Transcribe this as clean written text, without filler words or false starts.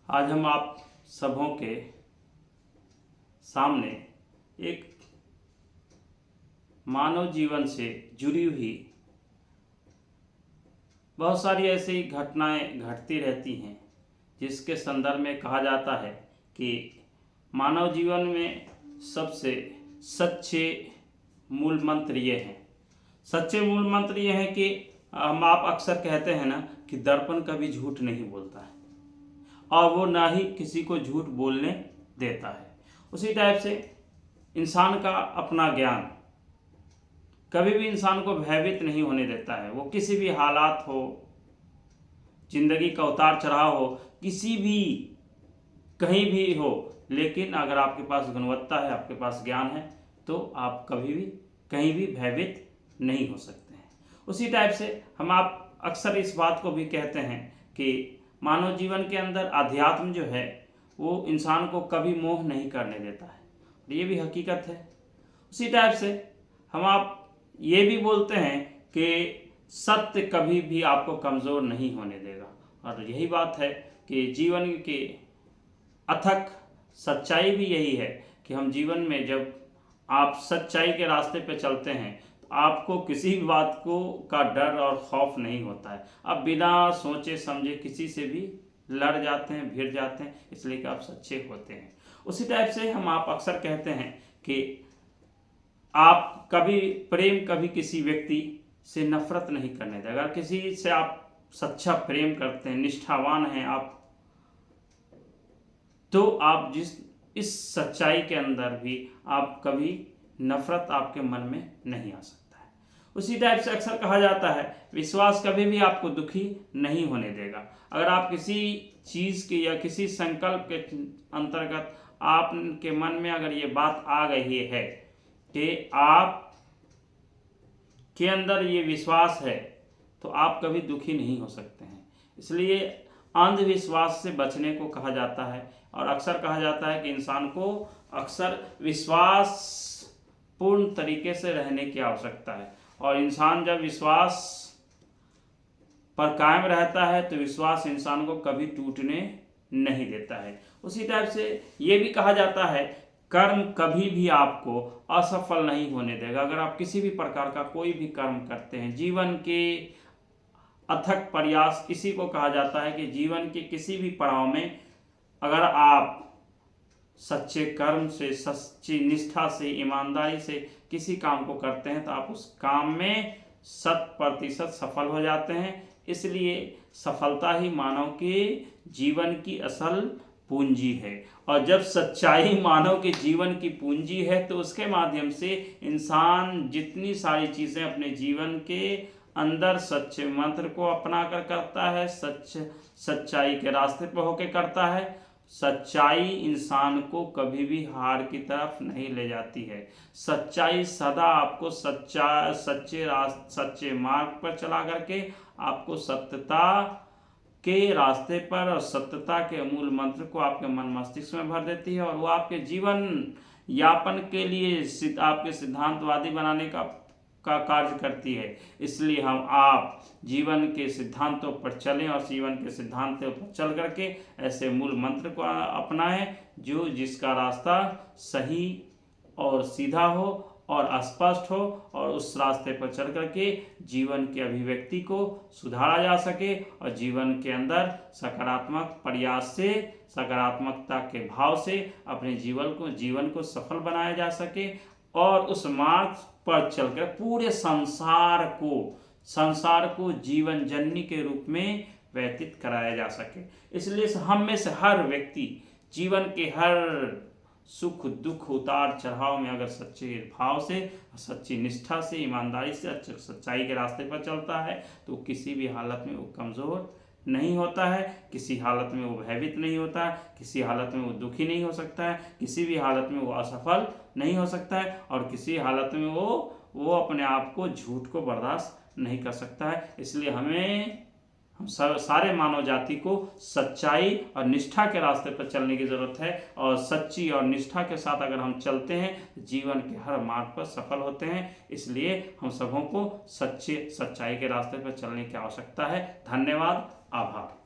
आज हम आप सबों के सामने एक मानव जीवन से जुड़ी हुई बहुत सारी ऐसी घटनाएं घटती रहती हैं जिसके संदर्भ में कहा जाता है कि मानव जीवन में सबसे सच्चे मूल मंत्र ये हैं। सच्चे मूल मंत्र ये हैं कि हम आप अक्सर कहते हैं ना कि दर्पण कभी झूठ नहीं बोलता है और वो ना ही किसी को झूठ बोलने देता है। उसी टाइप से इंसान का अपना ज्ञान कभी भी इंसान को भयभीत नहीं होने देता है। वो किसी भी हालात हो, जिंदगी का उतार चढ़ाव हो, किसी भी कहीं भी हो, लेकिन अगर आपके पास गुणवत्ता है, आपके पास ज्ञान है, तो आप कभी भी कहीं भी भयभीत नहीं हो सकते हैं। उसी टाइप से हम आप अक्सर इस बात को भी कहते हैं कि मानव जीवन के अंदर अध्यात्म जो है वो इंसान को कभी मोह नहीं करने देता है, और ये भी हकीकत है। उसी टाइप से हम आप ये भी बोलते हैं कि सत्य कभी भी आपको कमज़ोर नहीं होने देगा, और यही बात है कि जीवन के अथक सच्चाई भी यही है कि हम जीवन में जब आप सच्चाई के रास्ते पे चलते हैं तो आपको किसी भी बात को का डर और खौफ नहीं होता है। आप बिना सोचे समझे किसी से भी लड़ जाते हैं, भिड़ जाते हैं, इसलिए कि आप सच्चे होते हैं। उसी टाइप से हम आप अक्सर कहते हैं कि आप कभी प्रेम कभी किसी व्यक्ति से नफरत नहीं करने दें। अगर किसी से आप सच्चा प्रेम करते हैं, निष्ठावान हैं आप, तो आप इस सच्चाई के अंदर भी आप कभी नफरत आपके मन में नहीं आ सकता है। उसी टाइप से अक्सर कहा जाता है विश्वास कभी भी आपको दुखी नहीं होने देगा। अगर आप किसी चीज़ के या किसी संकल्प के अंतर्गत आपके मन में अगर ये बात आ गई है कि आप के अंदर ये विश्वास है, तो आप कभी दुखी नहीं हो सकते हैं। इसलिए अंधविश्वास से बचने को कहा जाता है, और अक्सर कहा जाता है कि इंसान को अक्सर विश्वास पूर्ण तरीके से रहने की आवश्यकता है, और इंसान जब विश्वास पर कायम रहता है तो विश्वास इंसान को कभी टूटने नहीं देता है। उसी टाइप से ये भी कहा जाता है कर्म कभी भी आपको असफल नहीं होने देगा। अगर आप किसी भी प्रकार का कोई भी कर्म करते हैं, जीवन के अथक प्रयास इसी को कहा जाता है कि जीवन के किसी भी पड़ाव में अगर आप सच्चे कर्म से, सच्ची निष्ठा से, ईमानदारी से किसी काम को करते हैं तो आप उस काम में 100% सफल हो जाते हैं। इसलिए सफलता ही मानव के जीवन की असल पूंजी है, और जब सच्चाई मानव के जीवन की पूंजी है तो उसके माध्यम से इंसान जितनी सारी चीज़ें अपने जीवन के अंदर सच्चे मंत्र को अपना कर करता है, सच्चाई के रास्ते पर होकर करता है। सच्चाई इंसान को कभी भी हार की तरफ नहीं ले जाती है। सच्चाई सदा आपको सच्चे मार्ग पर चला करके आपको सत्यता के रास्ते पर और सत्यता के मूल मंत्र को आपके मन मस्तिष्क में भर देती है, और वो आपके जीवन यापन के लिए आपके सिद्धांतवादी बनाने का कार्य करती है। इसलिए हम आप जीवन के सिद्धांतों पर चलें और जीवन के सिद्धांतों पर चल करके ऐसे मूल मंत्र को अपनाएं जिसका रास्ता सही और सीधा हो और स्पष्ट हो, और उस रास्ते पर चल करके जीवन की अभिव्यक्ति को सुधारा जा सके और जीवन के अंदर सकारात्मक प्रयास से, सकारात्मकता के भाव से अपने जीवन को सफल बनाया जा सके, और उस मार्ग पर चलकर पूरे संसार को जीवन जननी के रूप में व्यतीत कराया जा सके। इसलिए हम में से हर व्यक्ति जीवन के हर सुख दुख उतार चढ़ाव में अगर सच्चे भाव से, सच्ची निष्ठा से, ईमानदारी से, सच्चाई के रास्ते पर चलता है तो किसी भी हालत में वो कमज़ोर नहीं होता है, किसी हालत में वो भयभीत नहीं होता है, किसी हालत में वो दुखी नहीं हो सकता है, किसी भी हालत में वो असफल नहीं हो सकता है, और किसी हालत में वो अपने आप को झूठ को बर्दाश्त नहीं कर सकता है। इसलिए हम सारे मानव जाति को सच्चाई और निष्ठा के रास्ते पर चलने की ज़रूरत है, और सच्ची और निष्ठा के साथ अगर हम चलते हैं तो जीवन के हर मार्ग पर सफल होते हैं। इसलिए हम सबों को सच्चाई के रास्ते पर चलने की आवश्यकता है। धन्यवाद, आभार।